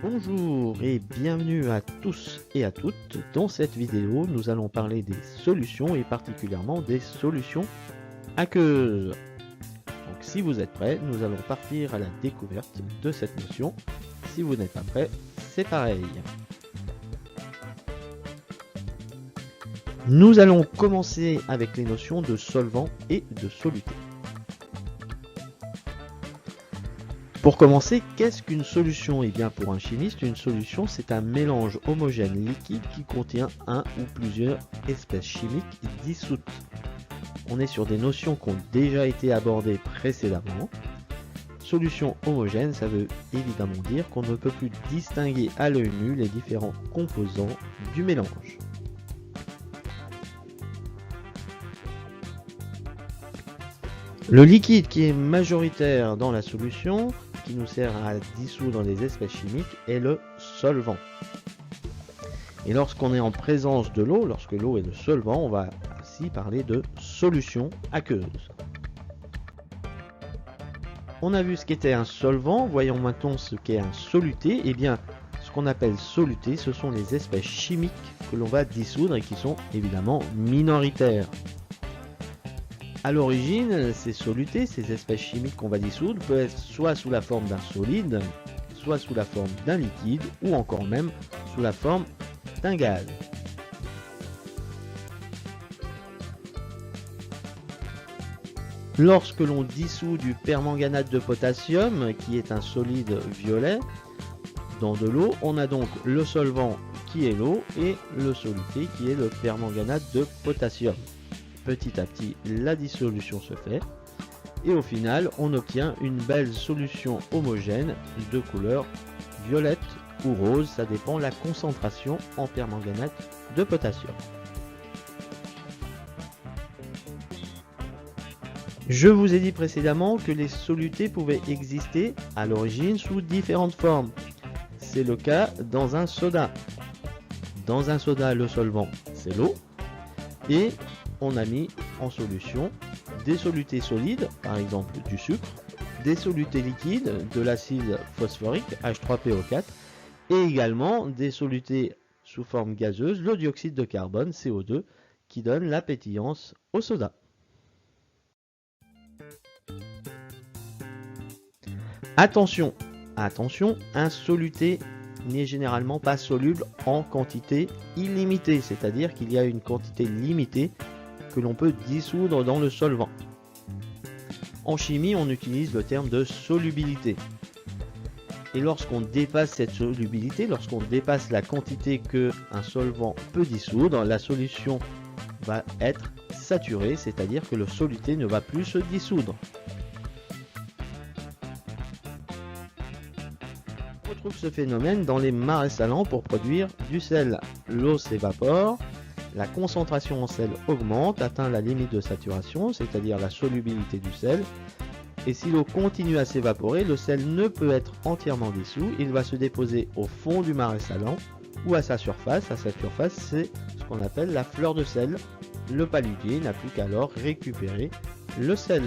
Bonjour et bienvenue à tous et à toutes. Dans cette vidéo, nous allons parler des solutions et particulièrement des solutions aqueuses. Donc si vous êtes prêts, nous allons partir à la découverte de cette notion. Si vous n'êtes pas prêt, c'est pareil. Nous allons commencer avec les notions de solvant et de soluté. Pour commencer, qu'est-ce qu'une solution? Eh bien, pour un chimiste, une solution, c'est un mélange homogène liquide qui contient un ou plusieurs espèces chimiques dissoutes. On est sur des notions qui ont déjà été abordées précédemment. Solution homogène, ça veut évidemment dire qu'on ne peut plus distinguer à l'œil nu les différents composants du mélange. Le liquide qui est majoritaire dans la solution, qui nous sert à dissoudre les espèces chimiques, est le solvant. Et lorsqu'on est en présence de l'eau, lorsque l'eau est le solvant, on va ainsi parler de solution aqueuse. On a vu ce qu'était un solvant, voyons maintenant ce qu'est un soluté. Eh bien, ce qu'on appelle soluté, ce sont les espèces chimiques que l'on va dissoudre et qui sont évidemment minoritaires. A l'origine, ces solutés, ces espèces chimiques qu'on va dissoudre, peuvent être soit sous la forme d'un solide, soit sous la forme d'un liquide, ou encore même sous la forme d'un gaz. Lorsque l'on dissout du permanganate de potassium, qui est un solide violet, dans de l'eau, on a donc le solvant qui est l'eau et le soluté qui est le permanganate de potassium. Petit à petit, la dissolution se fait et au final, on obtient une belle solution homogène de couleur violette ou rose, ça dépend de la concentration en permanganate de potassium. Je vous ai dit précédemment que les solutés pouvaient exister à l'origine sous différentes formes. C'est le cas dans un soda. Dans un soda, le solvant, c'est l'eau et on a mis en solution des solutés solides, par exemple du sucre, des solutés liquides, de l'acide phosphorique, H3PO4, et également des solutés sous forme gazeuse, le dioxyde de carbone, CO2, qui donne la pétillance au soda. Attention, attention, un soluté n'est généralement pas soluble en quantité illimitée, c'est-à-dire qu'il y a une quantité limitée que l'on peut dissoudre dans le solvant. En chimie, on utilise le terme de solubilité. Et lorsqu'on dépasse cette solubilité, lorsqu'on dépasse la quantité qu'un solvant peut dissoudre, la solution va être saturée, c'est-à-dire que le soluté ne va plus se dissoudre. On retrouve ce phénomène dans les marais salants pour produire du sel. L'eau s'évapore, la concentration en sel augmente, atteint la limite de saturation, c'est-à-dire la solubilité du sel. Et si l'eau continue à s'évaporer, le sel ne peut être entièrement dissous, il va se déposer au fond du marais salant ou à sa surface. À cette surface, c'est ce qu'on appelle la fleur de sel. Le paludier n'a plus qu'à alors récupérer le sel.